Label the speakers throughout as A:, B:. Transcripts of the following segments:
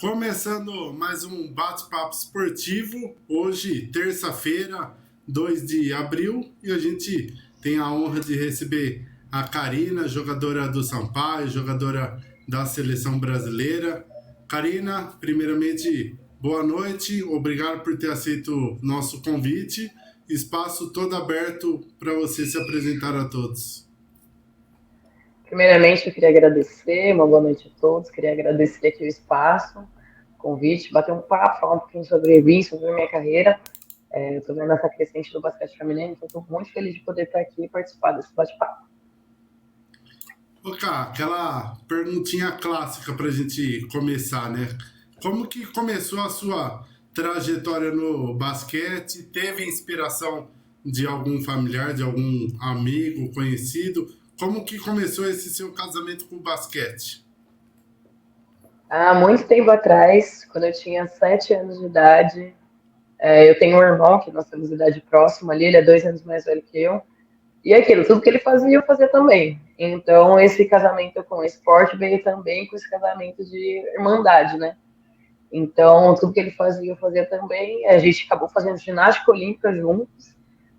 A: Começando mais um bate-papo esportivo, hoje, terça-feira, 2 de abril, e a gente tem a honra de receber a Karina, jogadora do Sampaio, jogadora da Seleção Brasileira. Karina, primeiramente, boa noite, obrigado por ter aceito nosso convite. Espaço todo aberto para você se apresentar a todos.
B: Primeiramente, eu queria agradecer, uma boa noite a todos, queria agradecer aqui o espaço, o convite, bater um papo, falar um pouquinho sobre mim, sobre a minha carreira. Eu estou vendo essa crescente do basquete feminino, então estou muito feliz de poder estar aqui e participar desse bate-papo.
A: Ô, Cá, aquela perguntinha clássica para a gente começar, né? Como que começou a sua trajetória no basquete? Teve inspiração de algum familiar, de algum amigo, conhecido? Como que começou esse seu casamento com o basquete?
B: Há muito tempo atrás, quando eu tinha 7 anos de idade, eu tenho um irmão, que nós temos idade próxima ali, ele é 2 anos mais velho que eu, e aquilo, tudo que ele fazia, eu fazia também. Então, esse casamento com o esporte veio também com esse casamento de irmandade, né? Então, tudo que ele fazia, eu fazia também. A gente acabou fazendo ginástica olímpica juntos.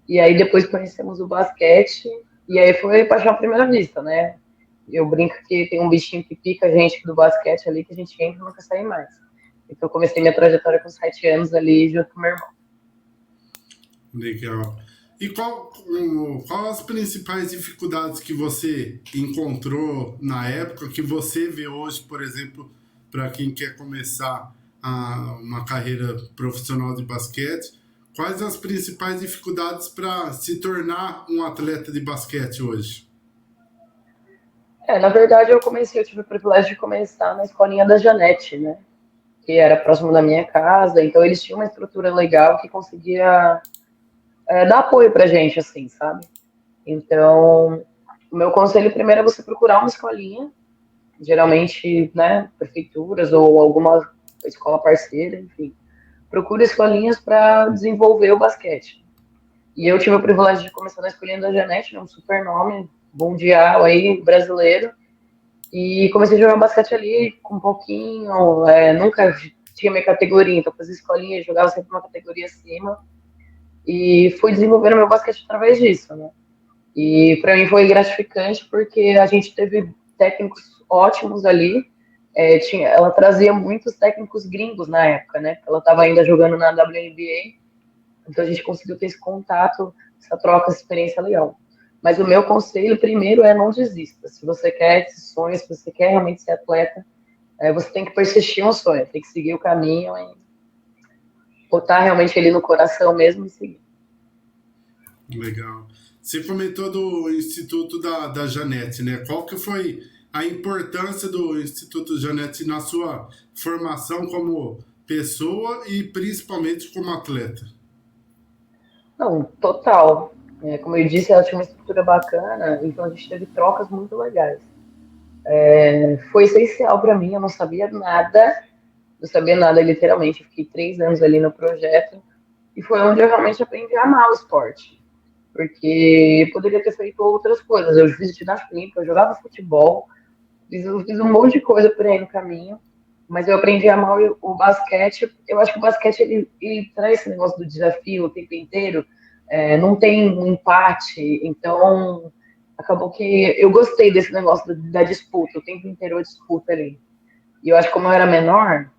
B: E aí, depois conhecemos o basquete. E aí, foi paixão à primeira vista, né? Eu brinco que tem um bichinho que pica a gente do basquete ali, que a gente entra e nunca sai mais. Então, eu comecei minha trajetória com 7 anos ali, junto com meu irmão.
A: Legal. E qual as principais dificuldades que você encontrou na época, que você vê hoje, por exemplo, para quem quer começar uma carreira profissional de basquete? Quais as principais dificuldades para se tornar um atleta de basquete hoje?
B: Na verdade, eu tive o privilégio de começar na escolinha da Janete, né? Que era próximo da minha casa. Então, eles tinham uma estrutura legal que conseguia dar apoio pra gente, assim, sabe? Então, o meu conselho primeiro é você procurar uma escolinha, geralmente, né, prefeituras ou alguma escola parceira, enfim. Procure escolinhas para desenvolver o basquete. E eu tive o privilégio de começar na escolinha da Janete, né, um super nome mundial aí, brasileiro, e comecei a jogar basquete ali com um pouquinho, nunca tinha minha categoria, então fazia escolinha, jogava sempre uma categoria acima, e fui desenvolvendo meu basquete através disso, né. E para mim foi gratificante porque a gente teve técnicos ótimos ali. Ela trazia muitos técnicos gringos na época, né? Ela estava ainda jogando na WNBA, então a gente conseguiu ter esse contato, essa troca, essa experiência legal. Mas o meu conselho primeiro é não desista. Se você quer esse sonho, se você quer realmente ser atleta, você tem que persistir no sonho, tem que seguir o caminho e botar realmente ele no coração mesmo e seguir.
A: Legal. Você comentou do Instituto da Janete, né? Qual que foi a importância do Instituto Janete na sua formação como pessoa e principalmente como atleta?
B: Não, total. Como eu disse, ela tinha uma estrutura bacana, então a gente teve trocas muito legais. Foi essencial para mim, eu não sabia nada literalmente. Eu fiquei 3 anos ali no projeto e foi onde eu realmente aprendi a amar o esporte, porque eu poderia ter feito outras coisas. Eu fiz ginástica olímpica, eu jogava futebol, fiz um monte de coisa por aí no caminho, mas eu aprendi a amar o basquete. Eu acho que o basquete ele traz esse negócio do desafio o tempo inteiro, não tem um empate, então acabou que eu gostei desse negócio da disputa, o tempo inteiro a disputa ali. E eu acho que como eu era menor,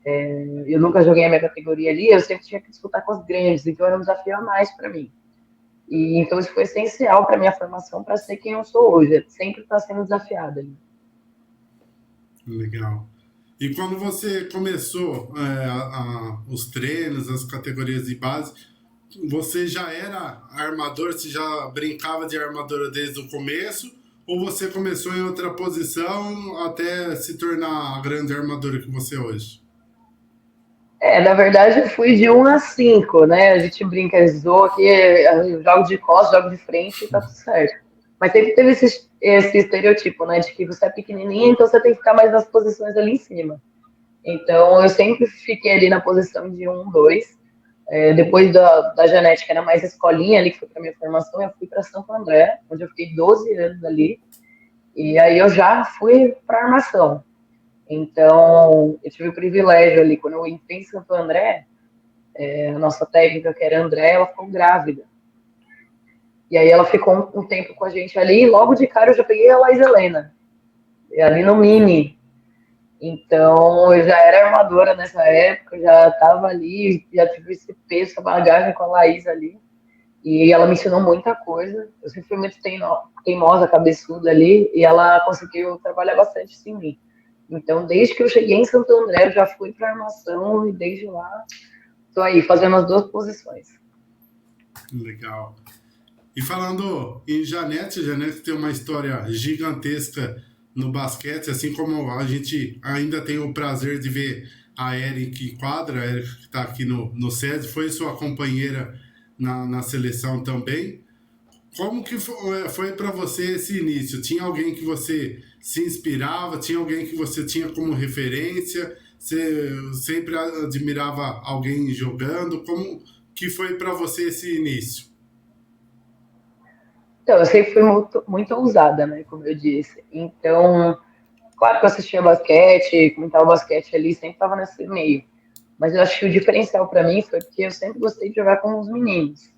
B: eu nunca joguei a minha categoria ali, eu sempre tinha que disputar com os grandes, então era um desafio a mais para mim. E então isso foi essencial para minha formação, para ser quem eu sou hoje, sempre estar sendo desafiada ali.
A: Legal. E quando você começou os treinos, as categorias de base, você já era armador, você já brincava de armadora desde o começo? Ou você começou em outra posição até se tornar a grande armadora que você é hoje?
B: Na verdade, eu fui de 1 a 5, né? A gente brinca, zoa que eu jogo de costas, jogo de frente e tá tudo certo. Mas sempre teve esse estereotipo, né? De que você é pequenininha, então você tem que ficar mais nas posições ali em cima. Então, eu sempre fiquei ali na posição de 1, 2. Depois da genética, era mais escolinha ali, que foi para minha formação, eu fui para Santo André, onde eu fiquei 12 anos ali. E aí eu já fui para armação. Então, eu tive o privilégio ali, quando eu entrei em Santo André, a nossa técnica, que era a André, ela ficou grávida. E aí ela ficou um tempo com a gente ali, e logo de cara eu já peguei a Laís Helena, ali no Mini. Então, eu já era armadora nessa época, já estava ali, já tive esse peso, essa bagagem com a Laís ali. E ela me ensinou muita coisa. Eu sempre fui muito teimosa, cabeçuda ali, e ela conseguiu trabalhar bastante isso em mim. Então, desde que eu cheguei em Santo André, eu já fui para armação e desde lá estou aí fazendo as duas posições.
A: Legal. E falando em Janete tem uma história gigantesca no basquete, assim como a gente ainda tem o prazer de ver a Eric Quadra, a Eric que está aqui no SED, foi sua companheira na seleção também. Como que foi para você esse início? Tinha alguém que você se inspirava? Tinha alguém que você tinha como referência? Você sempre admirava alguém jogando? Como que foi para você esse início?
B: Então, eu sempre fui muito, muito ousada, né? Como eu disse. Então, claro que eu assistia basquete, comentava basquete ali, sempre estava nesse meio. Mas eu acho que o diferencial para mim foi porque eu sempre gostei de jogar com os meninos.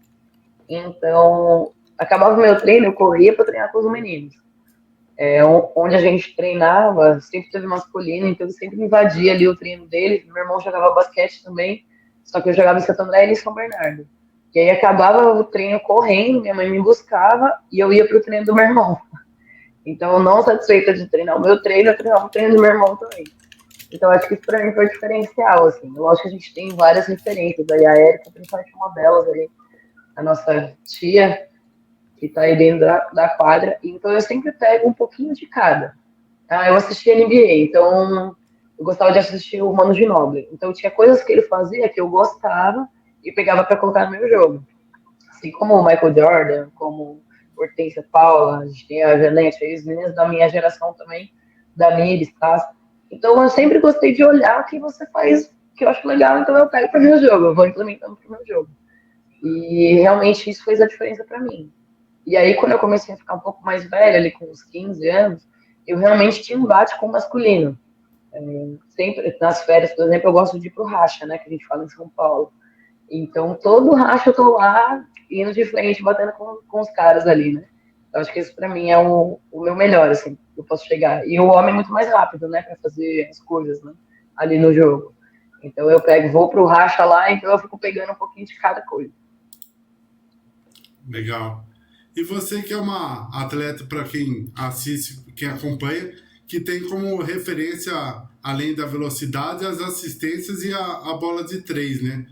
B: Então, acabava o meu treino, eu corria para treinar com os meninos. Onde a gente treinava, sempre teve masculino, então eu sempre invadia ali o treino deles. Meu irmão jogava basquete também, só que eu jogava em Santo André e em São Bernardo. E aí acabava o treino correndo, minha mãe me buscava e eu ia pro treino do meu irmão. Então, não satisfeita de treinar o meu treino, eu treinava o treino do meu irmão também. Então, acho que isso pra mim foi diferencial, assim. Lógico que a gente tem várias referências, aí a Erika, principalmente uma delas ali, a nossa tia, que tá aí dentro da quadra. Então, eu sempre pego um pouquinho de cada. Ah, eu assisti NBA, então eu gostava de assistir o Mano Ginóbili. Então, tinha coisas que ele fazia que eu gostava e pegava para colocar no meu jogo. Assim como o Michael Jordan, como Hortência Paula, a gente tem a Janete, as meninas da minha geração também, da Miris, tá? Então eu sempre gostei de olhar o que você faz, que eu acho legal, então eu pego para o meu jogo, eu vou implementando para o meu jogo. E realmente isso fez a diferença para mim. E aí quando eu comecei a ficar um pouco mais velha, ali com uns 15 anos, eu realmente tinha um bate com o masculino. Sempre nas férias, por exemplo, eu gosto de ir pro Racha, né, que a gente fala em São Paulo. Então, todo racha eu tô lá, indo de frente, batendo com os caras ali, né? Eu acho que isso pra mim é o meu melhor, assim, eu posso chegar. E o homem é muito mais rápido, né, pra fazer as coisas, né, ali no jogo. Então, eu pego, vou pro racha lá, então eu fico pegando um pouquinho de cada coisa.
A: Legal. E você que é uma atleta, para quem assiste, quem acompanha, que tem como referência, além da velocidade, as assistências e a bola de três, né?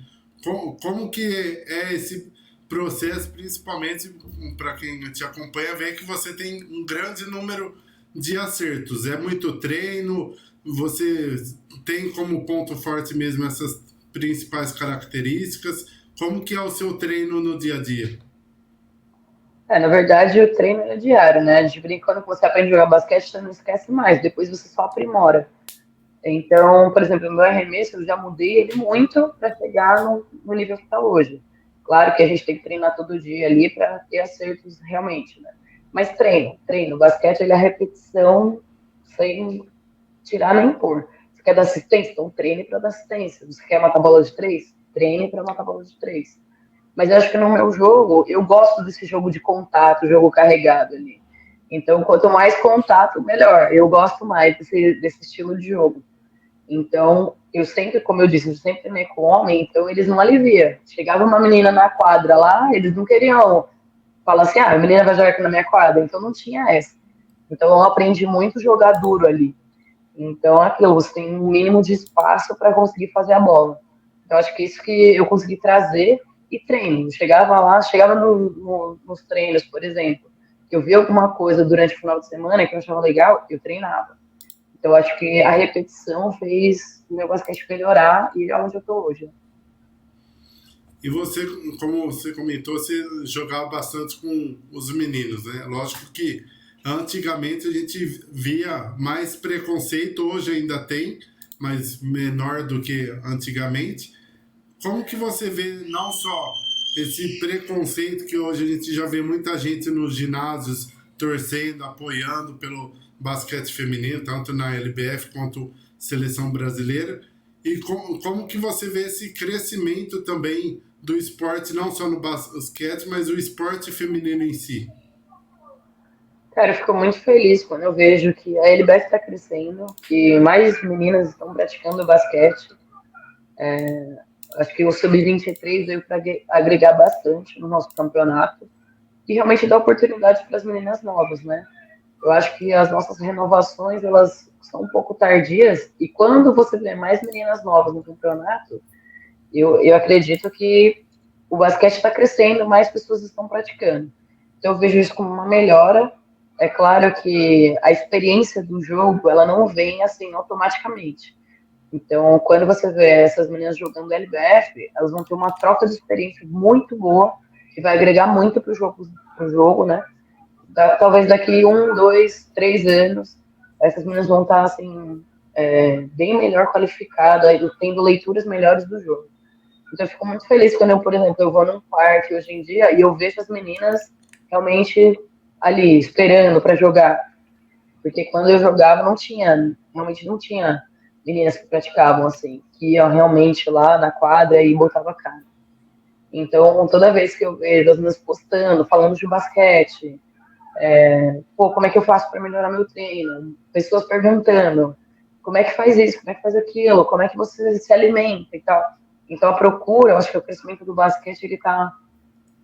A: Como que é esse processo, principalmente para quem te acompanha, vê que você tem um grande número de acertos. É muito treino, você tem como ponto forte mesmo essas principais características. Como que é o seu treino no dia a dia?
B: Na verdade, o treino é diário, né? A gente brinca quando você aprende a jogar basquete, você não esquece mais, depois você só aprimora. Então, por exemplo, o meu arremesso, eu já mudei ele muito para chegar no nível que está hoje. Claro que a gente tem que treinar todo dia ali para ter acertos realmente, né? Mas treino. O basquete, ele é a repetição sem tirar nem pôr. Você quer dar assistência? Então treine para dar assistência. Você quer matar bola de três? Treine para matar bola de três. Mas eu acho que no meu jogo, eu gosto desse jogo de contato, jogo carregado ali. Então, quanto mais contato, melhor. Eu gosto mais desse estilo de jogo. Então, eu sempre, como eu disse, eu sempre treinei com homem, então eles não aliviam. Chegava uma menina na quadra lá, eles não queriam falar assim, ah, a menina vai jogar aqui na minha quadra. Então, não tinha essa. Então, eu aprendi muito jogar duro ali. Então, aquilo, você tem um mínimo de espaço para conseguir fazer a bola. Então, acho que isso que eu consegui trazer e treino. Chegava lá, chegava nos treinos, por exemplo, que eu via alguma coisa durante o final de semana que eu achava legal, eu treinava. Então, acho que a repetição fez o meu basquete melhorar e é onde eu tô hoje.
A: E você, como você comentou, você jogava bastante com os meninos, né? Lógico que antigamente a gente via mais preconceito, hoje ainda tem, mas menor do que antigamente. Como que você vê não só esse preconceito que hoje a gente já vê muita gente nos ginásios torcendo, apoiando pelo basquete feminino, tanto na LBF quanto seleção brasileira. E como que você vê esse crescimento também do esporte, não só no basquete, mas o esporte feminino em si?
B: Cara, eu fico muito feliz quando eu vejo que a LBF está crescendo, que mais meninas estão praticando basquete. Acho que o Sub-23 veio para agregar bastante no nosso campeonato e realmente dar oportunidade para as meninas novas, né? Eu acho que as nossas renovações, elas são um pouco tardias e quando você vê mais meninas novas no campeonato, eu acredito que o basquete está crescendo, mais pessoas estão praticando. Então, eu vejo isso como uma melhora. É claro que a experiência do jogo, ela não vem assim automaticamente. Então, quando você vê essas meninas jogando LBF, elas vão ter uma troca de experiência muito boa, que vai agregar muito pro jogo, né? Talvez daqui 1, 2, 3 anos, essas meninas vão estar assim, bem melhor qualificadas, tendo leituras melhores do jogo. Então, eu fico muito feliz quando eu, por exemplo, eu vou num parque hoje em dia e eu vejo as meninas realmente ali, esperando para jogar. Porque quando eu jogava, realmente não tinha meninas que praticavam assim, que iam realmente lá na quadra e botavam a cara. Então, toda vez que eu vejo as meninas postando, falando de basquete, pô, como é que eu faço para melhorar meu treino? Pessoas perguntando, como é que faz isso, como é que faz aquilo, como é que você se alimenta e tal. Então, a procura, eu acho que o crescimento do basquete,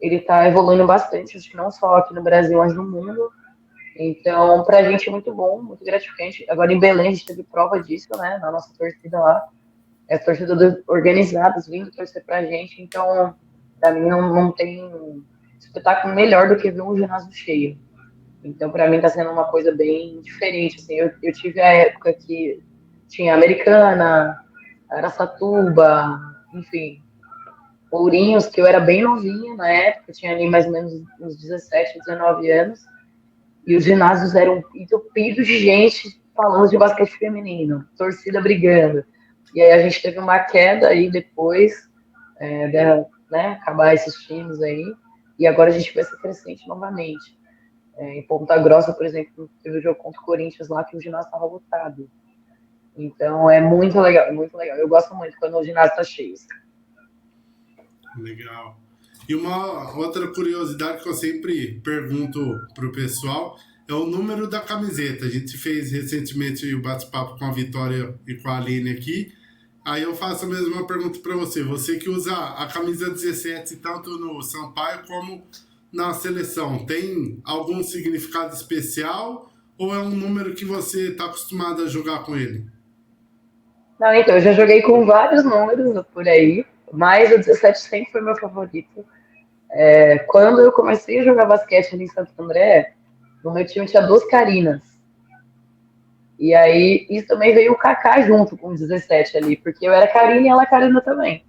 B: ele tá evoluindo bastante, acho que não só aqui no Brasil, mas no mundo. Então, pra gente é muito bom, muito gratificante. Agora, em Belém, a gente teve prova disso, né, na nossa torcida lá. É torcedores organizados vindo torcer pra gente. Então, pra mim, não tem espetáculo melhor do que ver um ginásio cheio. Então, para mim, está sendo uma coisa bem diferente. Assim, eu tive a época que tinha Americana, Araçatuba, enfim, Ourinhos, que eu era bem novinha na época, tinha ali mais ou menos uns 17, 19 anos, e os ginásios eram entupidos de gente falando de basquete feminino, torcida brigando. E aí a gente teve uma queda aí depois, né, acabar esses times aí, e agora a gente vê essa crescente novamente. Em Ponta Grossa, por exemplo, teve o jogo contra o Corinthians lá que o ginásio estava lotado. Então é muito legal, é muito legal. Eu gosto muito quando o ginásio está cheio.
A: Legal. E uma outra curiosidade que eu sempre pergunto pro pessoal é o número da camiseta. A gente fez recentemente o bate-papo com a Vitória e com a Aline aqui. Aí eu faço a mesma pergunta para você. Você que usa a camisa 17 tanto no Sampaio como na seleção, tem algum significado especial ou é um número que você está acostumado a jogar com ele?
B: Não, então, eu já joguei com vários números por aí, mas o 17 sempre foi meu favorito. Quando eu comecei a jogar basquete ali em Santo André, no meu time tinha duas Carinas. E aí, isso também veio o Kaká junto com o 17 ali, porque eu era Karina e ela Karina também.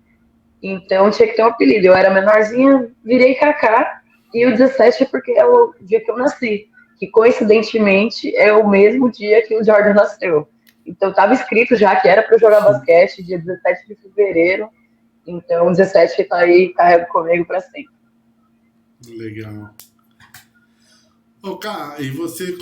B: Então tinha que ter um apelido. Eu era menorzinha, virei Kaká, e o 17 é porque é o dia que eu nasci, que coincidentemente é o mesmo dia que o Jordan nasceu. Então estava escrito já que era para eu jogar basquete dia 17 de fevereiro. Então o 17 está aí, carrego comigo para sempre.
A: Legal. Ô, cara, e você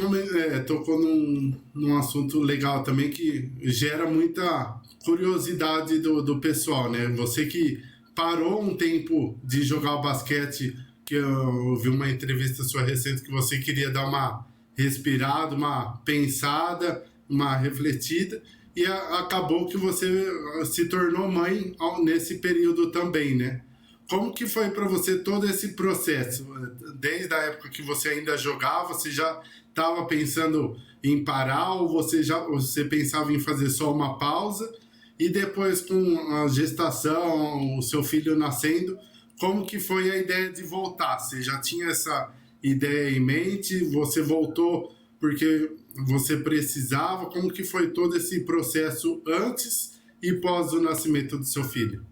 A: tocou num assunto legal também que gera muita curiosidade do pessoal, né? Você que parou um tempo de jogar o basquete, que eu vi uma entrevista sua recente que você queria dar uma respirada, uma pensada, uma refletida, e acabou que você se tornou mãe nesse período também, né? Como que foi para você todo esse processo? Desde a época que você ainda jogava, você já estava pensando em parar ou você pensava em fazer só uma pausa? E depois com a gestação, o seu filho nascendo, como que foi a ideia de voltar? Você já tinha essa ideia em mente? Você voltou porque você precisava? Como que foi todo esse processo antes e pós o nascimento do seu filho?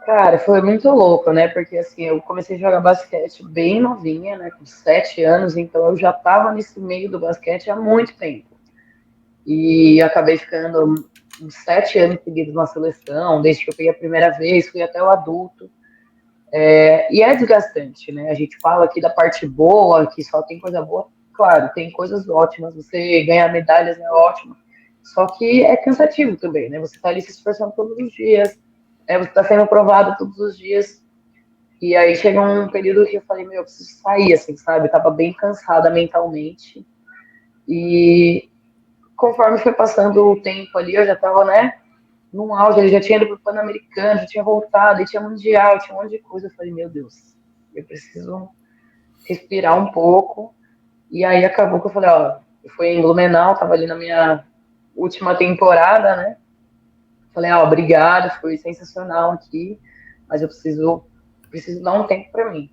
B: Cara, foi muito louco, né? Porque assim, eu comecei a jogar basquete bem novinha, né? Com 7 anos, então eu já estava nesse meio do basquete há muito tempo. E acabei ficando uns 7 anos seguidos na seleção, desde que eu peguei a primeira vez, fui até o adulto. E é desgastante, né? A gente fala aqui da parte boa, que só tem coisa boa. Claro, tem coisas ótimas, você ganhar medalhas é ótimo. Só que é cansativo também, né? Você tá ali se esforçando todos os dias, você tá sendo aprovado todos os dias. E aí chega um período que eu falei, meu, eu preciso sair, assim, sabe? Eu tava bem cansada mentalmente. E conforme foi passando o tempo ali, eu já tava, né, num auge, ele já tinha ido pro Pan-Americano, já tinha voltado, e tinha Mundial, tinha um monte de coisa. Eu falei, meu Deus, eu preciso respirar um pouco. E aí acabou que eu falei, ó, eu fui em Blumenau, tava ali na minha última temporada, né? Falei, ó, obrigado, foi sensacional aqui, mas eu preciso dar um tempo pra mim.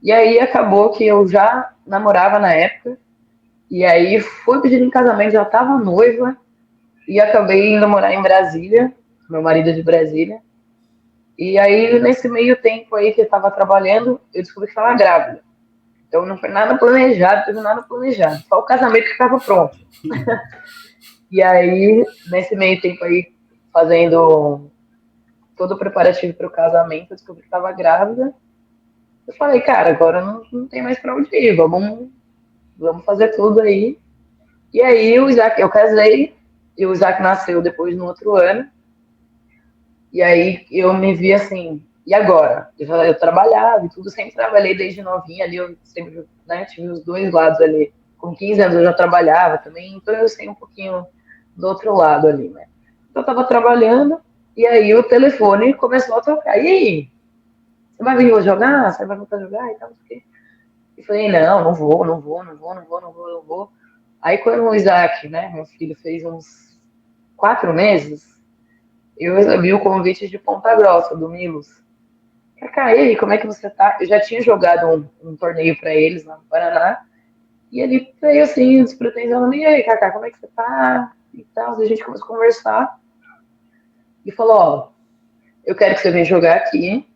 B: E aí acabou que eu já namorava na época, e aí fui pedir em casamento, já tava noiva, e acabei indo morar em Brasília, meu marido é de Brasília. E aí, nesse meio tempo aí que eu tava trabalhando, eu descobri que estava grávida. Então não foi nada planejado, teve nada planejado. Só o casamento que estava pronto. E aí, nesse meio tempo aí, fazendo todo o preparativo para o casamento, eu descobri que estava grávida. Eu falei, cara, agora não tem mais para onde ir, vamos fazer tudo aí. E aí o Isaac, eu casei, e o Isaac nasceu depois no outro ano. E aí eu me vi assim, e agora? Eu trabalhava e tudo, sempre trabalhei desde novinha ali, eu sempre, né, tive os dois lados ali. Com 15 anos eu já trabalhava também, então eu sei um pouquinho do outro lado ali, né? Então eu tava trabalhando, e aí o telefone começou a tocar. E aí? Você vai vir jogar? Você vai voltar a jogar? E tal, não sei o quê. E falei, não vou, não vou. Aí quando o Isaac, né, meu filho, fez uns 4 meses, eu recebi o convite de Ponta Grossa, do Milos. Kaká, e aí, como é que você tá? Eu já tinha jogado um torneio pra eles lá no Paraná. E ele veio assim, despretensioso, e aí, Kaká, como é que você tá? E tal, e a gente começou a conversar. E falou, ó, eu quero que você venha jogar aqui.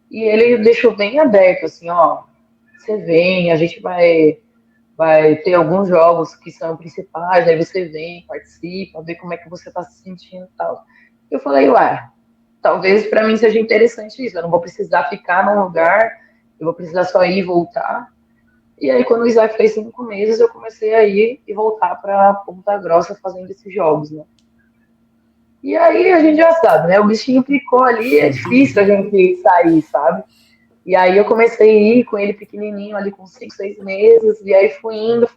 B: E ele deixou bem aberto, assim, ó, você vem, a gente vai ter alguns jogos que são principais, aí você vem, participa, vê como é que você tá se sentindo e tal. Eu falei, ué, talvez para mim seja interessante isso. Eu não vou precisar ficar num lugar, eu vou precisar só ir e voltar. E aí, quando o Isaac fez 5 meses, eu comecei a ir e voltar para Ponta Grossa fazendo esses jogos, né? E aí a gente já sabe, né? O bichinho picou ali, é difícil a gente sair, sabe? E aí eu comecei a ir com ele pequenininho, ali com 5, 6 meses, e aí fui indo.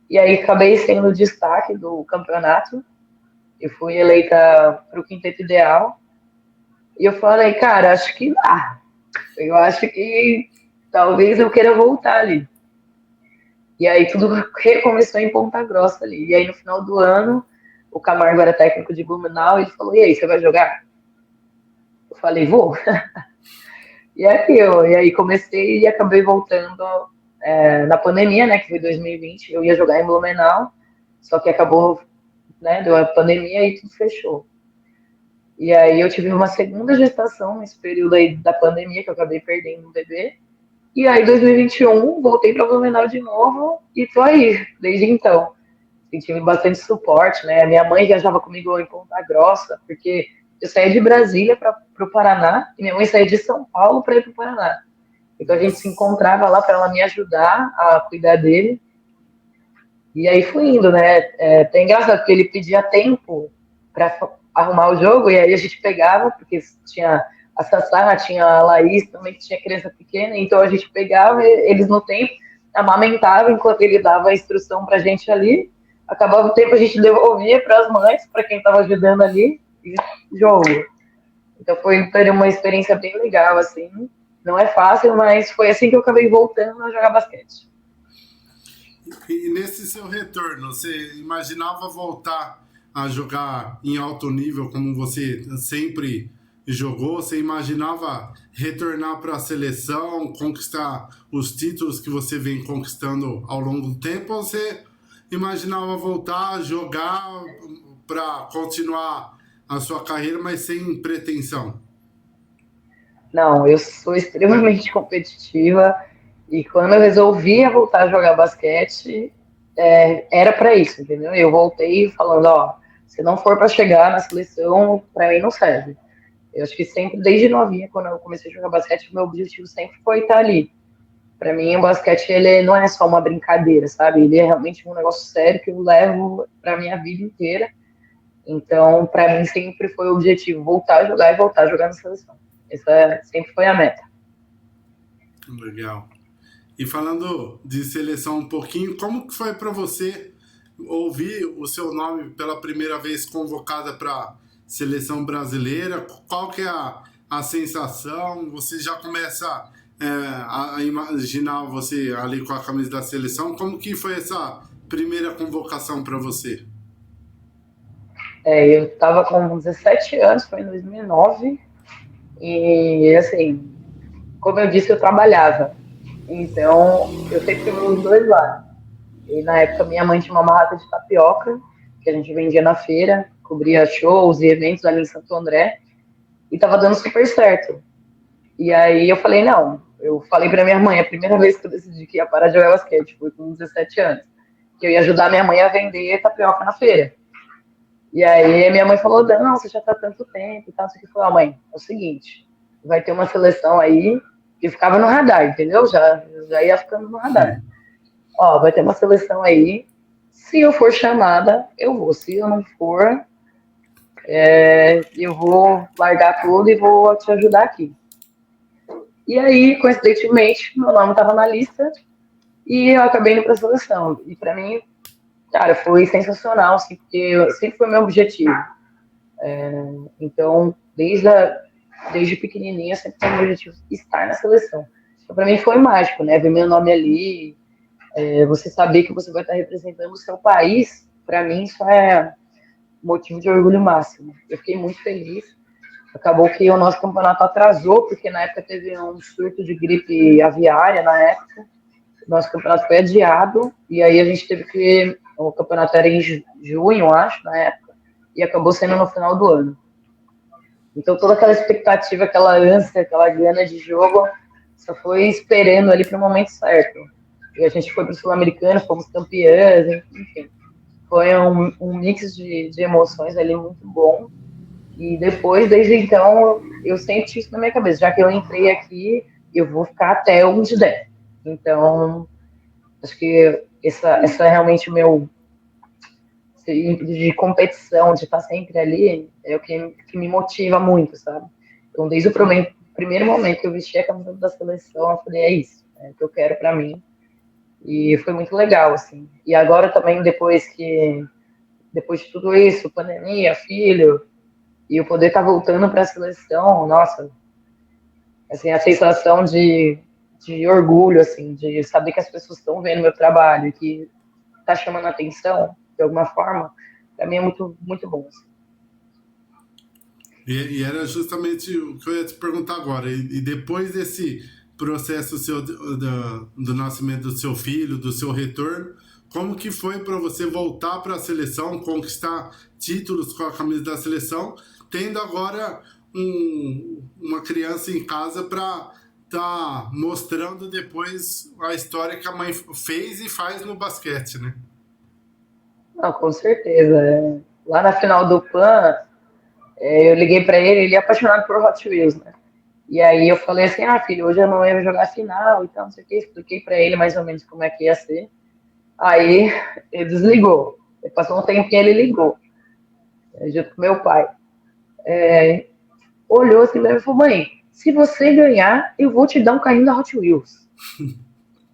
B: E aí acabei sendo o destaque do campeonato. Eu fui eleita para o quinteto ideal. E eu falei, cara, acho que dá. Eu acho que talvez eu queira voltar ali. E aí tudo recomeçou em Ponta Grossa ali. E aí no final do ano, o Camargo era técnico de Blumenau, ele falou, e aí, você vai jogar? Eu falei, vou. E aí comecei e acabei voltando na pandemia, né, que foi 2020. Eu ia jogar em Blumenau, só que acabou, né, deu a pandemia e tudo fechou. E aí eu tive uma segunda gestação nesse período aí da pandemia, que eu acabei perdendo um bebê. E aí, em 2021, voltei para Blumenau de novo e tô aí, desde então. Tive bastante suporte, né? Minha mãe viajava comigo em Ponta Grossa, porque eu saía de Brasília para o Paraná e minha mãe saía de São Paulo para ir para o Paraná. Então a gente se encontrava lá para ela me ajudar a cuidar dele. E aí fui indo, né? É até engraçado, porque ele pedia tempo para arrumar o jogo, e aí a gente pegava, porque tinha a Sassá, tinha a Laís também, que tinha criança pequena, então a gente pegava eles no tempo, amamentava enquanto ele dava a instrução pra gente ali, acabava o tempo, a gente devolvia para as mães, para quem estava ajudando ali, e jogo. Então foi uma experiência bem legal, assim, não é fácil, mas foi assim que eu acabei voltando a jogar basquete.
A: E nesse seu retorno, você imaginava voltar a jogar em alto nível como você sempre jogou? Você imaginava retornar para a seleção, conquistar os títulos que você vem conquistando ao longo do tempo? Ou você imaginava voltar a jogar para continuar a sua carreira, mas sem pretensão?
B: Não, eu sou extremamente competitiva e quando eu resolvi voltar a jogar basquete, era para isso, entendeu? Eu voltei falando, ó, se não for para chegar na seleção, para mim não serve. Eu acho que sempre, desde novinha, quando eu comecei a jogar basquete, o meu objetivo sempre foi estar ali. Para mim, o basquete ele não é só uma brincadeira, sabe? Ele é realmente um negócio sério que eu levo para minha vida inteira. Então, para mim, sempre foi o objetivo voltar a jogar e voltar a jogar na seleção. Essa sempre foi a meta.
A: Legal. E falando de seleção um pouquinho, como que foi para você ouvir o seu nome pela primeira vez convocada para a seleção brasileira? Qual que é a sensação? Você já começa a imaginar você ali com a camisa da seleção? Como que foi essa primeira convocação para você?
B: Eu estava com 17 anos, foi em 2009, e assim, como eu disse, eu trabalhava. Então, eu sempre tive os dois lados. E na época, minha mãe tinha uma barraca de tapioca, que a gente vendia na feira, cobria shows e eventos ali em Santo André, e tava dando super certo. E aí eu falei, não, eu falei pra minha mãe, a primeira vez que eu decidi que ia parar de jogar basquete, foi com 17 anos, que eu ia ajudar minha mãe a vender tapioca na feira. E aí minha mãe falou, não, você já tá há tanto tempo e tal, você que falou, mãe, é o seguinte, vai ter uma seleção aí, que ficava no radar, entendeu? Já ia ficando no radar. Ó, vai ter uma seleção aí, se eu for chamada, eu vou, se eu não for, eu vou largar tudo e vou te ajudar aqui. E aí, coincidentemente, meu nome estava na lista e eu acabei indo para a seleção. E para mim, cara, foi sensacional, assim, porque sempre foi meu objetivo. Então, desde pequenininha, sempre foi meu objetivo estar na seleção. Então, para mim foi mágico, né? Ver meu nome ali, você saber que você vai estar representando o seu país, para mim isso é motivo de orgulho máximo. Eu fiquei muito feliz. Acabou que o nosso campeonato atrasou, porque na época teve um surto de gripe aviária na época. Nosso campeonato foi adiado, e aí a gente teve que. O campeonato era em junho, acho, na época, e acabou sendo no final do ano. Então toda aquela expectativa, aquela ânsia, aquela gana de jogo, só foi esperando ali para o momento certo. E a gente foi para o Sul-Americano, fomos campeãs, enfim. Foi um mix de emoções ali muito bom. E depois, desde então, eu senti isso na minha cabeça. Já que eu entrei aqui, eu vou ficar até onde der. Então, acho que essa é realmente o meu de competição, de estar sempre ali, é o que me motiva muito, sabe? Então, desde o primeiro momento que eu vesti a camisa da seleção, eu falei, é isso, é o que eu quero para mim. E foi muito legal, assim. E agora também, depois de tudo isso, pandemia, filho, e eu poder estar voltando para a seleção, nossa, assim, a sensação de orgulho, assim, de saber que as pessoas estão vendo meu trabalho, que está chamando a atenção, de alguma forma, para mim é muito, muito bom. Assim.
A: E era justamente o que eu ia te perguntar agora. E depois desse processo seu do nascimento do seu filho, do seu retorno, como que foi para você voltar para a seleção, conquistar títulos com a camisa da seleção, tendo agora uma criança em casa para tá mostrando depois a história que a mãe fez e faz no basquete, né?
B: Não, com certeza. Lá na final do PAN, eu liguei para ele é apaixonado por Hot Wheels, né? E aí eu falei assim, filho, hoje eu não ia jogar a final e tal, não sei o que, expliquei para ele mais ou menos como é que ia ser. Aí ele desligou. Passou um tempo que ele ligou, junto com meu pai. Olhou assim e falou, mãe, se você ganhar, eu vou te dar um carrinho da Hot Wheels.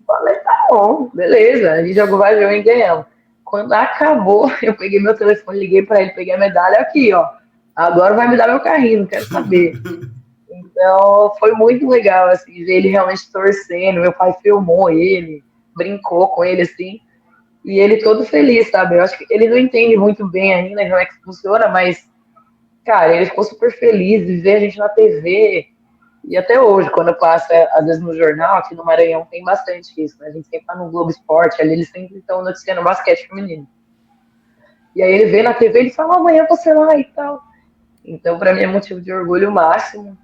B: Falei, tá bom, beleza. A gente jogou vários jogos e ganhamos. Quando acabou, eu peguei meu telefone, liguei pra ele, peguei a medalha aqui, ó. Agora vai me dar meu carrinho, não quero saber. Então, foi muito legal, assim, ver ele realmente torcendo. Meu pai filmou ele, brincou com ele, assim. E ele todo feliz, sabe? Eu acho que ele não entende muito bem ainda como é que funciona, mas, cara, ele ficou super feliz de ver a gente na TV. E até hoje, quando passa, às vezes no jornal, aqui no Maranhão tem bastante isso, né? A gente sempre tá no Globo Esporte, ali eles sempre estão noticiando basquete feminino. E aí ele vê na TV e ele fala, amanhã você lá e tal. Então, para mim é motivo de orgulho máximo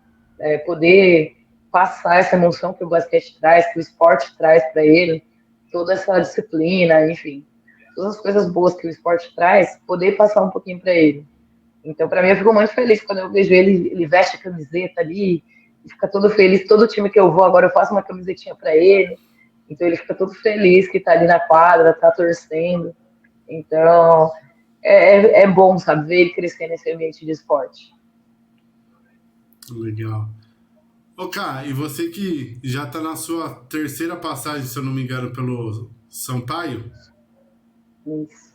B: poder passar essa emoção que o basquete traz, que o esporte traz para ele, toda essa disciplina, enfim, todas as coisas boas que o esporte traz, poder passar um pouquinho para ele. Então, para mim, eu fico muito feliz quando eu vejo ele veste a camiseta ali, fica todo feliz. Todo time que eu vou, agora eu faço uma camisetinha para ele. Então ele fica todo feliz que tá ali na quadra, tá torcendo. Então é bom, sabe, ver ele crescer nesse ambiente de esporte.
A: Legal. Ô, Cá, e você que já tá na sua terceira passagem, se eu não me engano, pelo Sampaio,
B: Isso.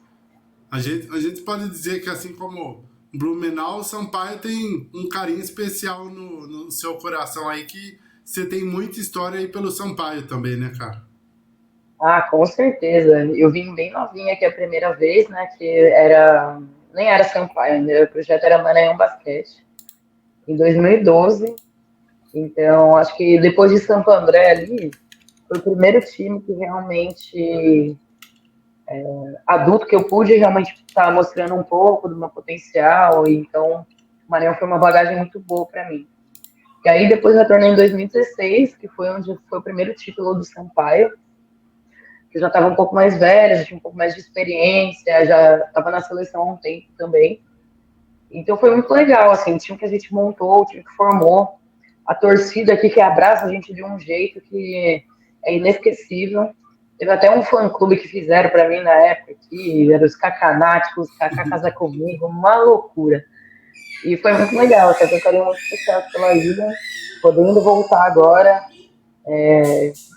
A: a gente pode dizer que assim como Blumenau, o Sampaio tem um carinho especial no seu coração aí, que você tem muita história aí pelo Sampaio também, né, cara?
B: Ah, com certeza. Eu vim bem novinha aqui a primeira vez, né? Que era. Nem era Sampaio ainda, o projeto era Maranhão Basquete, em 2012. Então, acho que depois de Santo André ali, foi o primeiro time que realmente, adulto, que eu pude realmente estar mostrando um pouco do meu potencial. Então, o Maranhão foi uma bagagem muito boa para mim. E aí, depois eu retornei em 2016, que foi onde foi o primeiro título do Sampaio, que eu já estava um pouco mais velha, já tinha um pouco mais de experiência, já estava na seleção há um tempo também. Então foi muito legal, assim, o time que a gente montou, o time que formou, a torcida aqui que abraça a gente de um jeito que é inesquecível. Teve até um fã-clube que fizeram para mim na época, que era os Cacanáticos, Cacá Casa Comigo, uma loucura. E foi muito legal, assim, eu tenho um carinho muito especial pela vida, podendo voltar agora,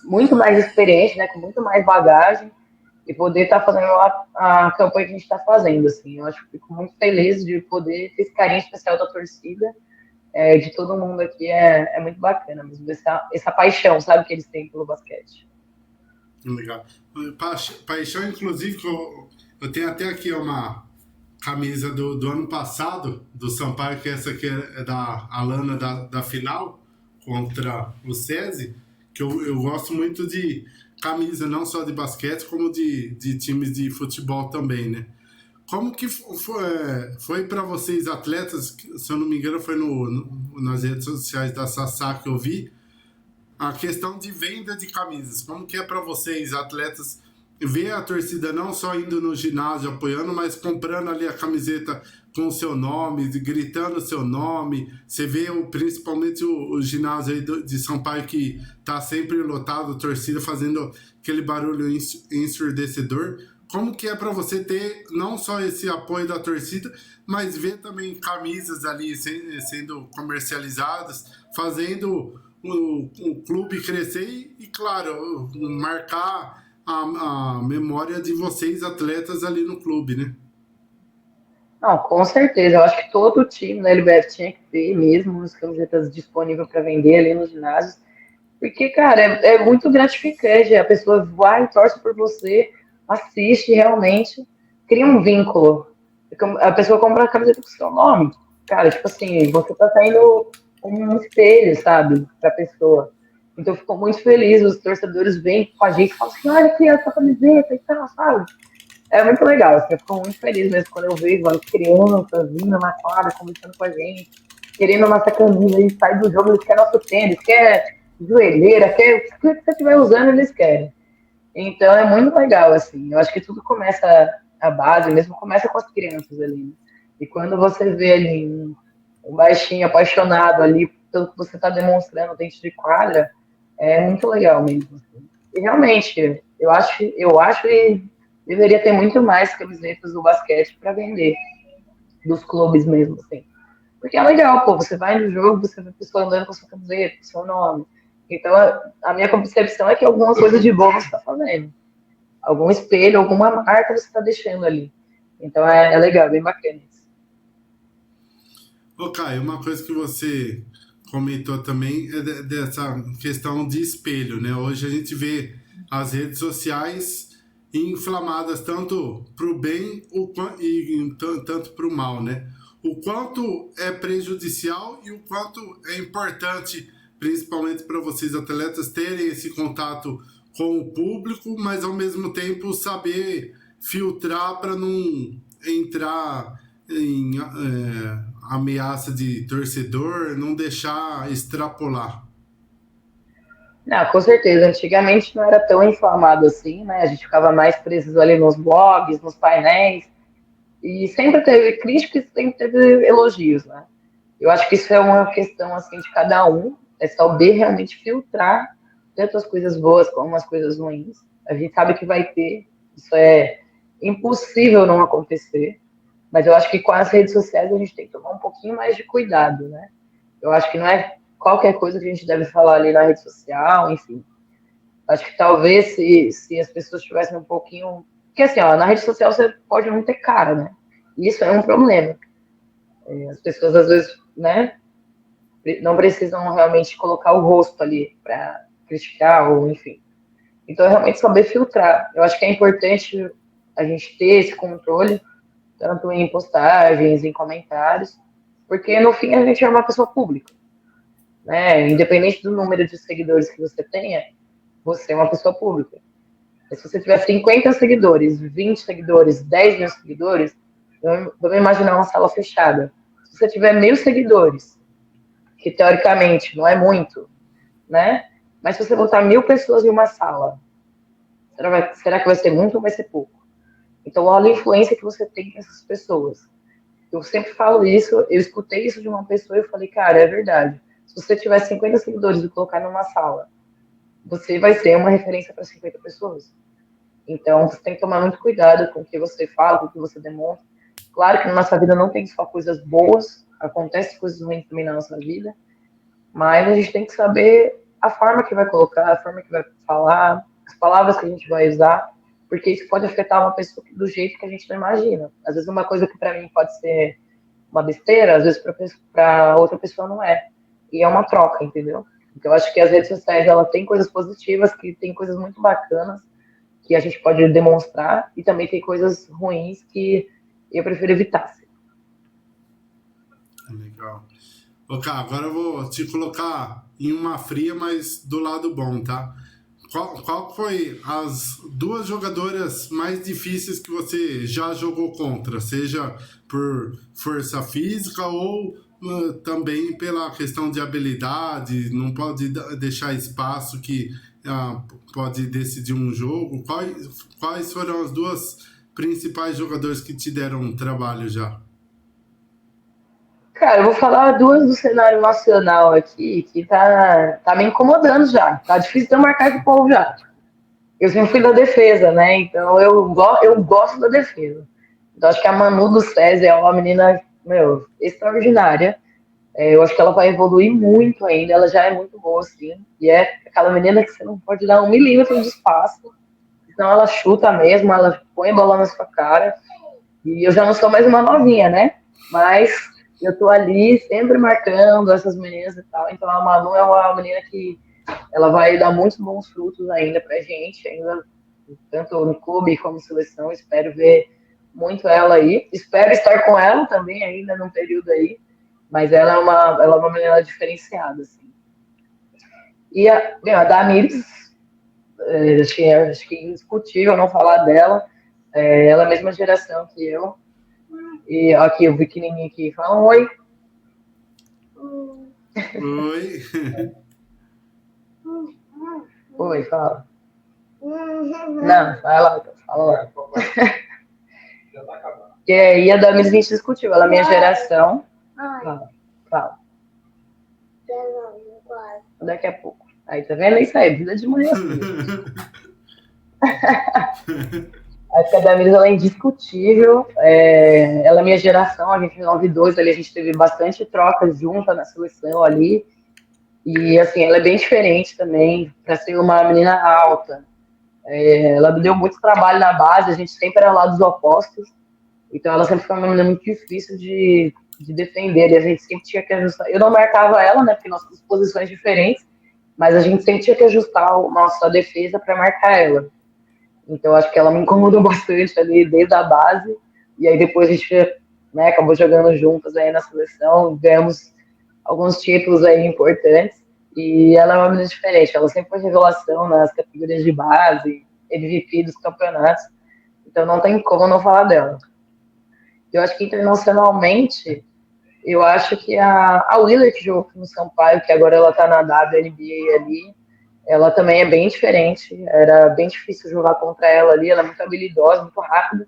B: muito mais experiente, né, com muito mais bagagem, e poder estar fazendo a campanha que a gente está fazendo, assim. Eu acho que fico muito feliz de poder ter esse carinho especial da torcida, de todo mundo aqui, é muito bacana mesmo, essa paixão, sabe, que eles têm pelo basquete.
A: Legal. Paixão, inclusive, que eu tenho até aqui uma camisa do ano passado, do Sampaio, que essa aqui é da Alana da final, contra o SESI, que eu gosto muito de camisa, não só de basquete, como de times de futebol também, né? Como que foi para vocês, atletas, se eu não me engano, foi nas redes sociais da Sassá que eu vi, a questão de venda de camisas? Como que é para vocês, atletas, ver a torcida não só indo no ginásio apoiando, mas comprando ali a camiseta com o seu nome, gritando o seu nome? Você vê principalmente o ginásio aí de Sampaio, que tá sempre lotado, torcida fazendo aquele barulho ensurdecedor. Como que é para você ter não só esse apoio da torcida, mas ver também camisas ali sendo comercializadas, fazendo o clube crescer claro, marcar a memória de vocês, atletas, ali no clube, né?
B: Não, com certeza, eu acho que todo time da LBF tinha que ter mesmo as camisetas disponíveis para vender ali nos ginásios, porque, cara, é muito gratificante, a pessoa vai, torce por você, assiste realmente, cria um vínculo. A pessoa compra a camiseta com o seu nome. Cara, tipo assim, você tá saindo um espelho, sabe, pra pessoa. Então eu fico muito feliz, os torcedores vêm com a gente e falam assim, olha aqui essa camiseta e tal, sabe? É muito legal, assim, eu fico muito feliz mesmo quando eu vejo as crianças vindo na quadra, conversando com a gente, querendo nossa camisa e sai do jogo, eles querem nosso tênis, quer joelheira, quer o que você estiver usando, eles querem. Então é muito legal, assim. Eu acho que tudo começa, a base mesmo começa com as crianças ali, né? E quando você vê ali um baixinho apaixonado ali pelo que você está demonstrando dentro de quadra, é muito legal mesmo, assim. E realmente, eu acho que deveria ter muito mais camisetas do basquete para vender, dos clubes mesmo, assim. Porque é legal, pô, você vai no jogo, você vê a pessoa andando com a sua camiseta, com o seu nome. Então, a minha concepção é que alguma coisa de boa você está fazendo. Algum espelho, alguma marca você está deixando ali. Então, é legal, bem bacana isso.
A: Ô, Caio, uma coisa que você comentou também é dessa questão de espelho, né? Hoje a gente vê as redes sociais inflamadas tanto para o bem tanto para o mal, né? O quanto é prejudicial e o quanto é importante, principalmente para vocês atletas, terem esse contato com o público, mas ao mesmo tempo saber filtrar para não entrar em ameaça de torcedor, não deixar extrapolar.
B: Não, com certeza. Antigamente não era tão inflamado assim, né? A gente ficava mais preso ali nos blogs, nos painéis. E sempre teve críticas e sempre teve elogios, né? Eu acho que isso é uma questão assim de cada um, é saber realmente filtrar tanto as coisas boas como as coisas ruins. A gente sabe que vai ter, isso é impossível não acontecer, mas eu acho que com as redes sociais a gente tem que tomar um pouquinho mais de cuidado, né? Eu acho que não é qualquer coisa que a gente deve falar ali na rede social, enfim. Acho que talvez se as pessoas tivessem um pouquinho. Porque assim, ó, na rede social você pode não ter cara, né? E isso é um problema. As pessoas às vezes, né, não precisam realmente colocar o rosto ali para criticar ou enfim. Então é realmente saber filtrar. Eu acho que é importante a gente ter esse controle, tanto em postagens, em comentários, porque no fim a gente é uma pessoa pública, né? Independente do número de seguidores que você tenha, você é uma pessoa pública. Mas se você tiver 50 seguidores, 20 seguidores, 10 mil seguidores, vamos imaginar uma sala fechada. Se você tiver 1.000 seguidores, que teoricamente não é muito, né? Mas se você botar 1.000 pessoas em uma sala, será que vai ser muito ou vai ser pouco? Então, olha a influência que você tem com essas pessoas. Eu sempre falo isso, eu escutei isso de uma pessoa e eu falei, cara, é verdade. Se você tiver 50 seguidores e colocar numa sala, você vai ser uma referência para 50 pessoas. Então, você tem que tomar muito cuidado com o que você fala, com o que você demonstra. Claro que na nossa vida não tem só coisas boas, acontecem coisas ruins também na nossa vida, mas a gente tem que saber a forma que vai colocar, a forma que vai falar, as palavras que a gente vai usar, porque isso pode afetar uma pessoa do jeito que a gente não imagina. Às vezes uma coisa que para mim pode ser uma besteira, às vezes para outra pessoa não é. E é uma troca, entendeu? Então eu acho que as redes sociais ela tem coisas positivas, que tem coisas muito bacanas que a gente pode demonstrar e também tem coisas ruins que eu prefiro evitar.
A: Legal. Ok, agora eu vou te colocar em uma fria, mas do lado bom, tá? Qual foi as duas jogadoras mais difíceis que você já jogou contra? Seja por força física ou também pela questão de habilidade, não pode deixar espaço que pode decidir um jogo. Quais foram as duas principais jogadoras que te deram trabalho já?
B: Cara, eu vou falar duas do cenário nacional aqui que tá me incomodando já. Tá difícil de eu marcar esse povo já. Eu sempre fui da defesa, né? Então eu gosto da defesa. Então acho que a Manu do SESI é uma menina, meu, extraordinária. Eu acho que ela vai evoluir muito ainda. Ela já é muito boa, assim. E é aquela menina que você não pode dar 1 milímetro de espaço. Senão ela chuta mesmo, ela põe a bola na sua cara. E eu já não sou mais uma novinha, né? Mas eu tô ali sempre marcando essas meninas e tal. Então a Manu é uma menina que ela vai dar muitos bons frutos ainda pra gente, ainda tanto no clube como seleção. Espero ver muito ela aí. Espero estar com ela também ainda num período aí. Mas ela é uma menina diferenciada, assim. E a Damiris, acho que é indiscutível não falar dela. Ela é a mesma geração que eu. E aqui o pequenininho aqui fala um oi.
A: Oi.
B: Oi, fala. Não, fala lá. E a Damiris a gente discutiu, ela é minha geração. Fala. Daqui a pouco. Aí, tá vendo? Isso aí, vida de mulher assim. Acho que a Damiris ela é indiscutível. Ela é minha geração, a gente é 92, ali a gente teve bastante troca junta na seleção ali. E assim, ela é bem diferente também, para ser uma menina alta. Ela me deu muito trabalho na base, a gente sempre era lados opostos. Então ela sempre foi uma menina muito difícil de defender, e a gente sempre tinha que ajustar. Eu não marcava ela, né, porque nós temos posições diferentes, mas a gente sempre tinha que ajustar a nossa defesa para marcar ela. Então acho que ela me incomodou bastante ali desde a base, e aí depois a gente, né, acabou jogando juntas aí na seleção, ganhamos alguns títulos aí importantes, e ela é uma menina diferente, ela sempre foi revelação nas categorias de base, MVP dos campeonatos, então não tem como não falar dela. Eu acho que internacionalmente, eu acho que a Wheeler, que jogou no Sampaio, que agora ela tá na WNBA ali, ela também é bem diferente. Era bem difícil jogar contra ela ali. Ela é muito habilidosa, muito rápida.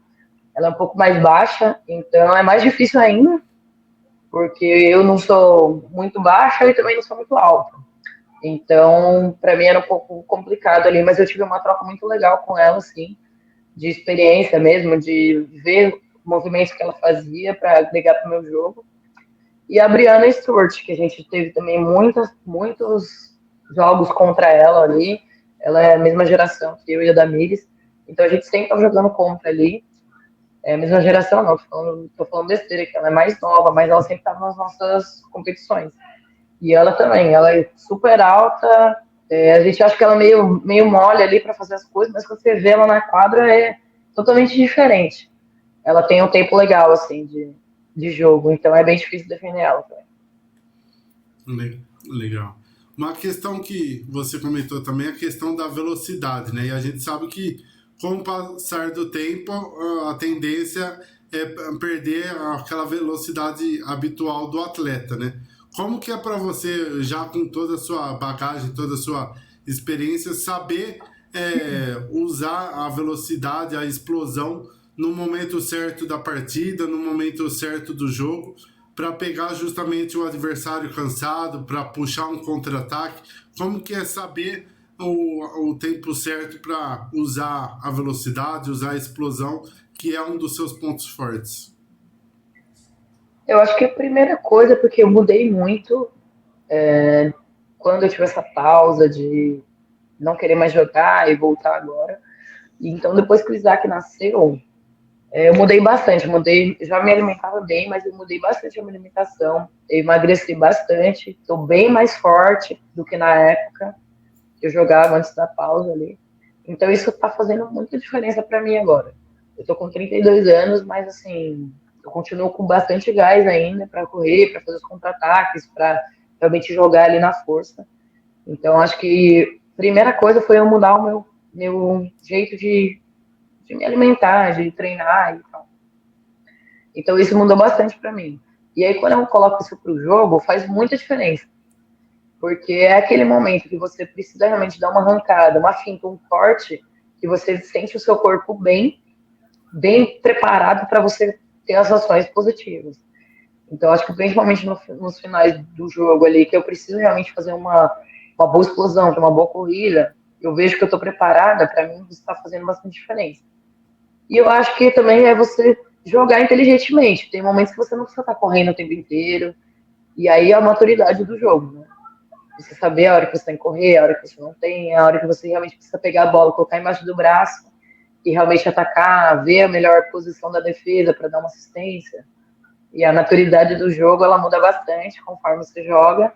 B: Ela é um pouco mais baixa, então é mais difícil ainda, porque eu não sou muito baixa e também não sou muito alta. Então, para mim era um pouco complicado ali, mas eu tive uma troca muito legal com ela, assim, de experiência mesmo, de ver movimentos que ela fazia para agregar para o meu jogo. E a Brianna Stewart, que a gente teve também muitos jogos contra ela ali. Ela é a mesma geração que eu e a Damires. Então a gente sempre tá jogando contra ali. É a mesma geração, não, tô falando besteira, que ela é mais nova, mas ela sempre tava nas nossas competições. E ela também, ela é super alta. A gente acha que ela é meio mole ali para fazer as coisas, mas quando você vê ela na quadra é totalmente diferente. Ela tem um tempo legal, assim, de jogo, então é bem difícil defender ela também.
A: Legal. Uma questão que você comentou também é a questão da velocidade, né? E a gente sabe que, com o passar do tempo, a tendência é perder aquela velocidade habitual do atleta, né? Como que é para você, já com toda a sua bagagem, toda a sua experiência, saber usar a velocidade, a explosão no momento certo da partida, no momento certo do jogo, para pegar justamente o adversário cansado, para puxar um contra-ataque? Como que é saber o tempo certo para usar a velocidade, usar a explosão, que é um dos seus pontos fortes?
B: Eu acho que a primeira coisa, porque eu mudei muito quando eu tive essa pausa de não querer mais jogar e voltar agora. E então, depois que o Isaac nasceu, eu mudei bastante. Já me alimentava bem, mas eu mudei bastante a minha alimentação. Eu emagreci bastante, estou bem mais forte do que na época que eu jogava antes da pausa ali. Então, isso está fazendo muita diferença para mim agora. Eu estou com 32 anos, mas assim, eu continuo com bastante gás ainda para correr, para fazer os contra-ataques, para realmente jogar ali na força. Então, acho que a primeira coisa foi eu mudar o meu jeito de me alimentar, de treinar e tal. Então, isso mudou bastante para mim. E aí, quando eu coloco isso para o jogo, faz muita diferença. Porque é aquele momento que você precisa realmente dar uma arrancada, uma finta, um corte, que você sente o seu corpo bem preparado para você ter as ações positivas. Então, acho que principalmente nos finais do jogo ali, que eu preciso realmente fazer uma boa explosão, uma boa corrida, eu vejo que eu estou preparada, para mim isso está fazendo bastante diferença. E eu acho que também é você jogar inteligentemente. Tem momentos que você não precisa estar correndo o tempo inteiro, e aí é a maturidade do jogo, né? Você saber a hora que você tem que correr, a hora que você não tem, a hora que você realmente precisa pegar a bola, colocar embaixo do braço e realmente atacar, ver a melhor posição da defesa para dar uma assistência. E a maturidade do jogo, ela muda bastante conforme você joga.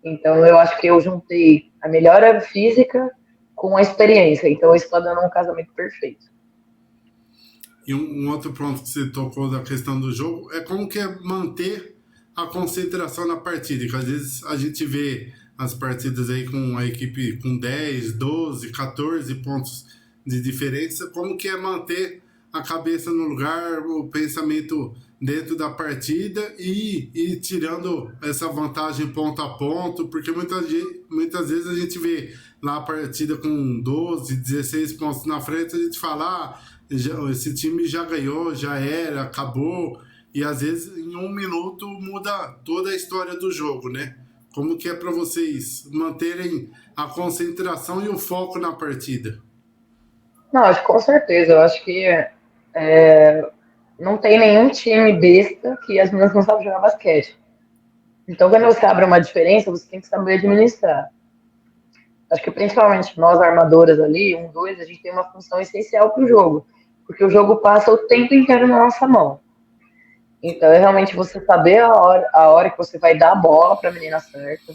B: Então, eu acho que eu juntei a melhora física com a experiência. Então, isso está dando um casamento perfeito.
A: E um outro ponto que você tocou da questão do jogo é como que é manter a concentração na partida, que às vezes a gente vê as partidas aí com a equipe com 10, 12, 14 pontos de diferença, como que é manter a cabeça no lugar, o pensamento dentro da partida e tirando essa vantagem ponto a ponto, porque muitas vezes a gente vê lá a partida com 12, 16 pontos na frente, a gente fala, esse time já ganhou, já era, acabou, e às vezes em um minuto muda toda a história do jogo, né? Como que é para vocês manterem a concentração e o foco na partida?
B: Não, acho que com certeza. Eu acho que não tem nenhum time besta que as meninas não sabem jogar basquete. Então, quando você abre uma diferença, você tem que saber administrar. Acho que principalmente nós armadoras ali, 1, 2, a gente tem uma função essencial para o jogo. Porque o jogo passa o tempo inteiro na nossa mão. Então, é realmente você saber a hora que você vai dar a bola para a menina certa.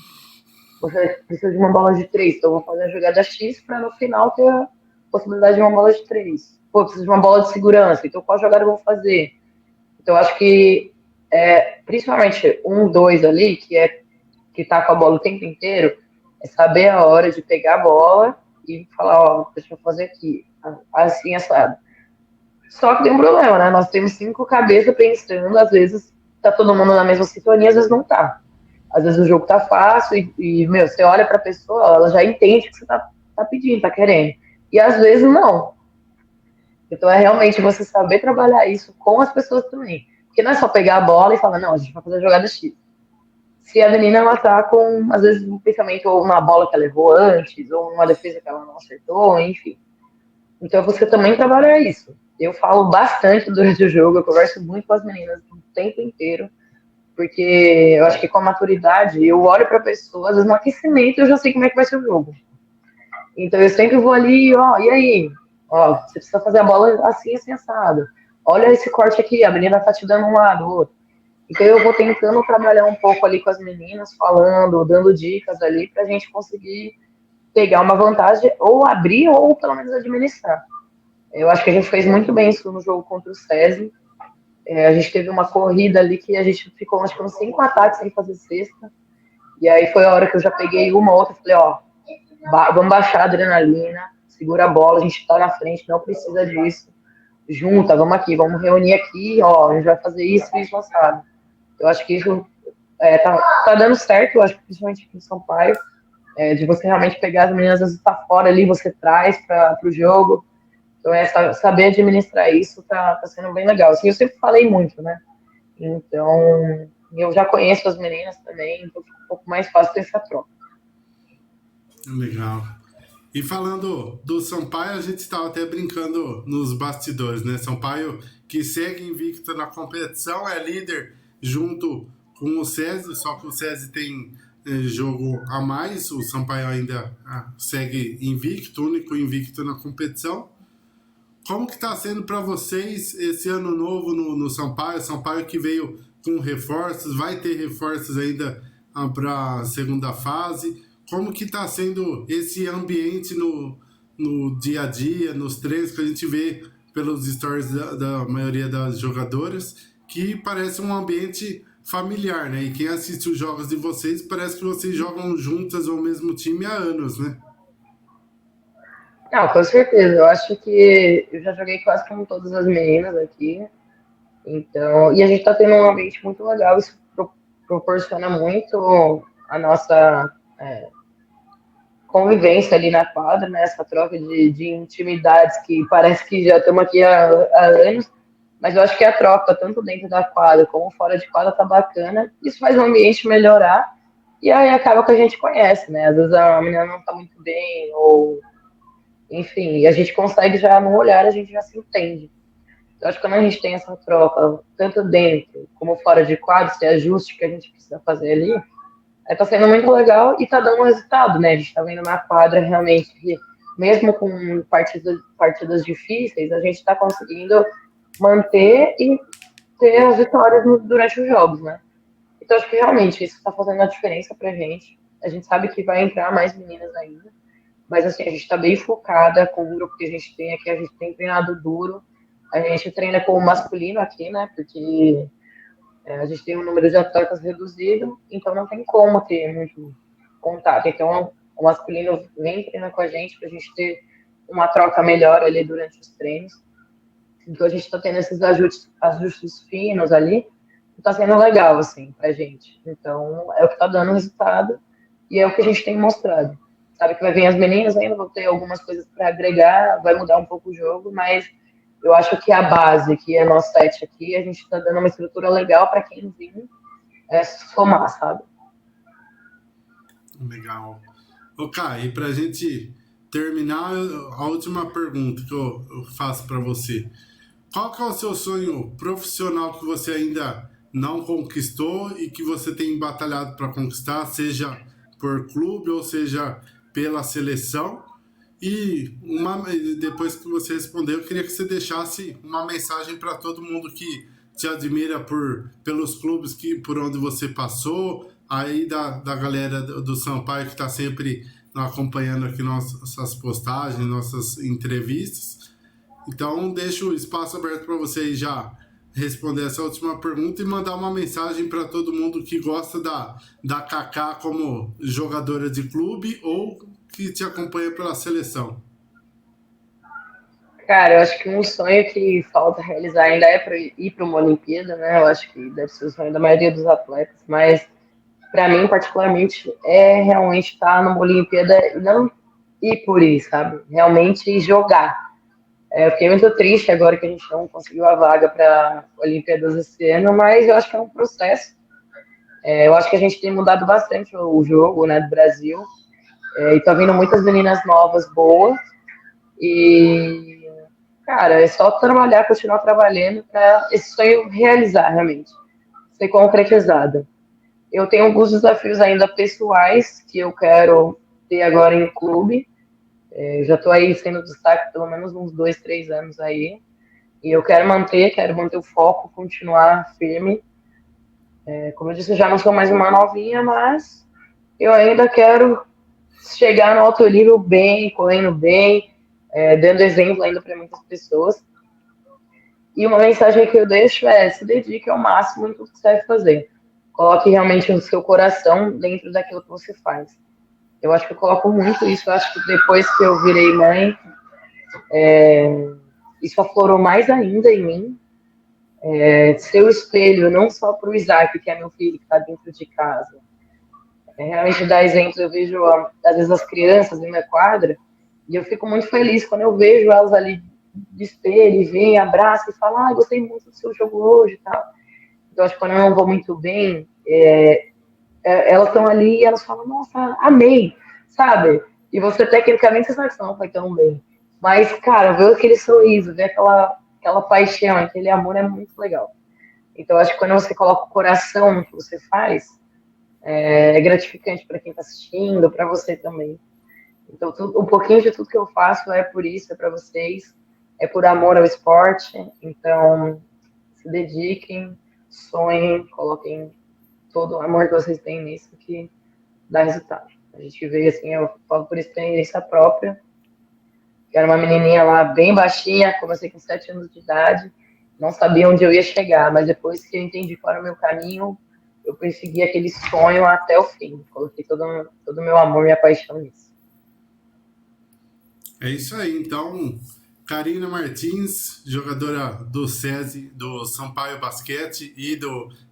B: Você precisa de uma bola de 3, então eu vou fazer a jogada X para no final ter a possibilidade de uma bola de 3. Pô, eu preciso de uma bola de segurança, então qual jogada eu vou fazer? Então, acho que principalmente 1, 2 ali, que tá com a bola o tempo inteiro, é saber a hora de pegar a bola e falar, ó, deixa eu fazer aqui, assim, assado. Só que tem um problema, né? Nós temos 5 cabeças pensando, às vezes tá todo mundo na mesma sintonia, às vezes não tá. Às vezes o jogo tá fácil meu, você olha pra pessoa, ela já entende o que você tá pedindo, tá querendo. E às vezes não. Então é realmente você saber trabalhar isso com as pessoas também. Porque não é só pegar a bola e falar, não, a gente vai fazer a jogada X. se a menina ela tá com, às vezes, um pensamento ou na bola que ela errou antes, ou numa defesa que ela não acertou, enfim. Então você também trabalha isso. Eu falo bastante durante o jogo, eu converso muito com as meninas o tempo inteiro, porque eu acho que com a maturidade, eu olho para a pessoa, às vezes no aquecimento eu já sei como é que vai ser o jogo. Então eu sempre vou ali, ó, e aí? Ó, você precisa fazer a bola assim, assim, assado. Olha esse corte aqui, a menina tá te dando um lado, outro. Então eu vou tentando trabalhar um pouco ali com as meninas, falando, dando dicas ali, pra gente conseguir pegar uma vantagem, ou abrir, ou pelo menos administrar. Eu acho que a gente fez muito bem isso no jogo contra o SESI. A gente teve uma corrida ali que a gente ficou, acho que uns 5 ataques sem fazer cesta. E aí foi a hora que eu já peguei uma outra e falei, ó, vamos baixar a adrenalina, segura a bola, a gente tá na frente, não precisa disso. Junta, vamos aqui, vamos reunir aqui, ó, a gente vai fazer isso, isso, assado. Eu acho que isso tá dando certo, eu acho que principalmente aqui em São Paulo, de você realmente pegar as meninas, às vezes tá fora ali, você traz para o jogo. Então, saber administrar isso tá sendo bem legal. Assim, eu sempre falei muito, né? Então, eu já conheço as meninas também, então fica um pouco mais fácil ter essa troca.
A: Legal. E falando do Sampaio, a gente estava até brincando nos bastidores, né? Sampaio que segue invicto na competição, é líder junto com o SESI, só que o SESI tem jogo a mais, o Sampaio ainda segue invicto, único invicto na competição. Como que está sendo para vocês esse ano novo no Sampaio? Sampaio que veio com reforços, vai ter reforços ainda para a segunda fase. Como que está sendo esse ambiente no dia a dia, nos treinos que a gente vê pelos stories da maioria das jogadoras, que parece um ambiente familiar, né? E quem assiste os jogos de vocês, parece que vocês jogam juntas ou mesmo time há anos, né?
B: Não, com certeza. Eu acho que eu já joguei quase com todas as meninas aqui. Então, e a gente está tendo um ambiente muito legal. Isso proporciona muito a nossa convivência ali na quadra, né? Essa troca de intimidades que parece que já estamos aqui há anos. Mas eu acho que a troca, tanto dentro da quadra como fora de quadra, tá bacana. Isso faz o ambiente melhorar. E aí acaba que a gente conhece, né? Às vezes a menina não tá muito bem, ou enfim, e a gente consegue já no olhar, a gente já se entende. Eu acho que quando a gente tem essa troca, tanto dentro como fora de quadro, esse ajuste que a gente precisa fazer ali, tá sendo muito legal e tá dando resultado, né? A gente tá vendo na quadra realmente que, mesmo com partidas difíceis, a gente tá conseguindo manter e ter as vitórias durante os jogos, né? Então acho que realmente isso tá fazendo a diferença pra gente. A gente sabe que vai entrar mais meninas ainda, mas assim, a gente está bem focada com o grupo que a gente tem aqui, a gente tem treinado duro, a gente treina com o masculino aqui, né? Porque a gente tem um número de atletas reduzido, então não tem como ter muito contato. Então o masculino vem treinar com a gente para a gente ter uma troca melhor ali durante os treinos. Então a gente está tendo esses ajustes finos ali, está sendo legal, assim, pra gente. Então é o que está dando resultado e é o que a gente tem mostrado. Sabe que vai vir as meninas ainda, vão ter algumas coisas para agregar, vai mudar um pouco o jogo, mas eu acho que a base, que é nosso set aqui, a gente está dando uma estrutura legal para quem vir somar, sabe?
A: Legal. Ok, e para a gente terminar, a última pergunta que eu faço para você. Qual que é o seu sonho profissional que você ainda não conquistou e que você tem batalhado para conquistar, seja por clube ou seja pela seleção? E depois que você respondeu, eu queria que você deixasse uma mensagem para todo mundo que te admira pelos clubes por onde você passou, aí da galera do Sampaio que está sempre acompanhando aqui nossas postagens, nossas entrevistas. Então, deixo o espaço aberto para vocês já responder essa última pergunta e mandar uma mensagem para todo mundo que gosta da Kaká como jogadora de clube ou que te acompanha pela seleção.
B: Cara, eu acho que um sonho que falta realizar ainda é para ir para uma Olimpíada, né? Eu acho que deve ser o sonho da maioria dos atletas, mas para mim, particularmente, é realmente estar numa Olimpíada e não ir por isso, sabe? Realmente jogar. Eu fiquei muito triste agora que a gente não conseguiu a vaga para Olimpíadas esse ano, mas eu acho que é um processo. Eu acho que a gente tem mudado bastante o jogo, né, do Brasil. E tá vindo muitas meninas novas, boas. E, cara, é só trabalhar, continuar trabalhando para esse sonho realizar, realmente. Ser concretizado. Eu tenho alguns desafios ainda pessoais que eu quero ter agora em clube. Já estou aí sendo destaque pelo menos uns 2, 3 anos aí. E eu quero manter o foco, continuar firme. Como eu disse, eu já não sou mais uma novinha, mas eu ainda quero chegar no alto nível bem, correndo bem, dando exemplo ainda para muitas pessoas. E uma mensagem que eu deixo é: se dedique ao máximo em tudo que você vai fazer. Coloque realmente o seu coração dentro daquilo que você faz. Eu acho que eu coloco muito isso. Eu acho que depois que eu virei mãe, isso aflorou mais ainda em mim. Ser o espelho, não só para o Isaac, que é meu filho, que está dentro de casa. Realmente dar exemplo. Eu vejo, às vezes, as crianças em minha quadra, e eu fico muito feliz quando eu vejo elas ali de espelho, e vem, abraça e fala: gostei muito do seu jogo hoje e tal. Então, acho que quando eu não vou muito bem, elas estão ali e elas falam: nossa, amei, sabe? E você, tecnicamente, você sabe que você não foi tão bem. Mas, cara, ver aquele sorriso, ver aquela paixão, aquele amor é muito legal. Então, acho que quando você coloca o coração no que você faz, é gratificante para quem está assistindo, para você também. Então, um pouquinho de tudo que eu faço é por isso, é para vocês, é por amor ao esporte. Então, se dediquem, sonhem, coloquem todo o amor que vocês têm nisso, que dá resultado. A gente vê, assim, eu falo por experiência própria, que era uma menininha lá bem baixinha, comecei com 7 anos de idade, não sabia onde eu ia chegar, mas depois que eu entendi qual era o meu caminho, eu persegui aquele sonho até o fim. Coloquei todo o meu amor e minha paixão nisso.
A: É isso aí, então, Karina Martins, jogadora do SESI, do Sampaio Basquete e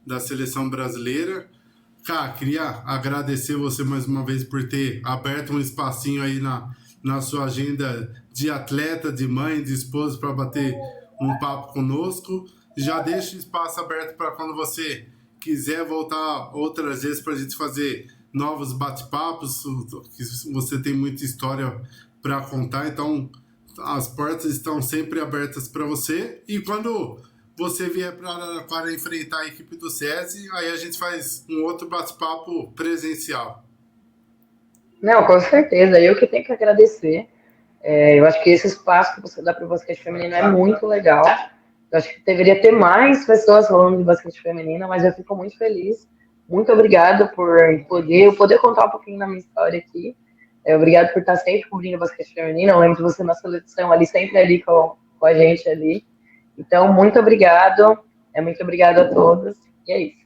A: da Seleção Brasileira. Cara, queria agradecer você mais uma vez por ter aberto um espacinho aí na sua agenda de atleta, de mãe, de esposa, para bater um papo conosco. Já deixa o espaço aberto para quando você quiser voltar outras vezes para a gente fazer novos bate-papos, que você tem muita história para contar, então as portas estão sempre abertas para você. E quando você vier para enfrentar a equipe do SESI, aí a gente faz um outro bate-papo presencial.
B: Não, com certeza, eu que tenho que agradecer. Eu acho que esse espaço que você dá para o basquete feminino é muito legal. Eu acho que deveria ter mais pessoas falando de basquete feminino, mas eu fico muito feliz. Muito obrigada por poder contar um pouquinho da minha história aqui. Obrigado por estar sempre cobrindo o basquete feminino. Eu lembro de você na seleção ali, sempre ali com a gente ali. Então, muito obrigado. Muito obrigado a todos. E é isso.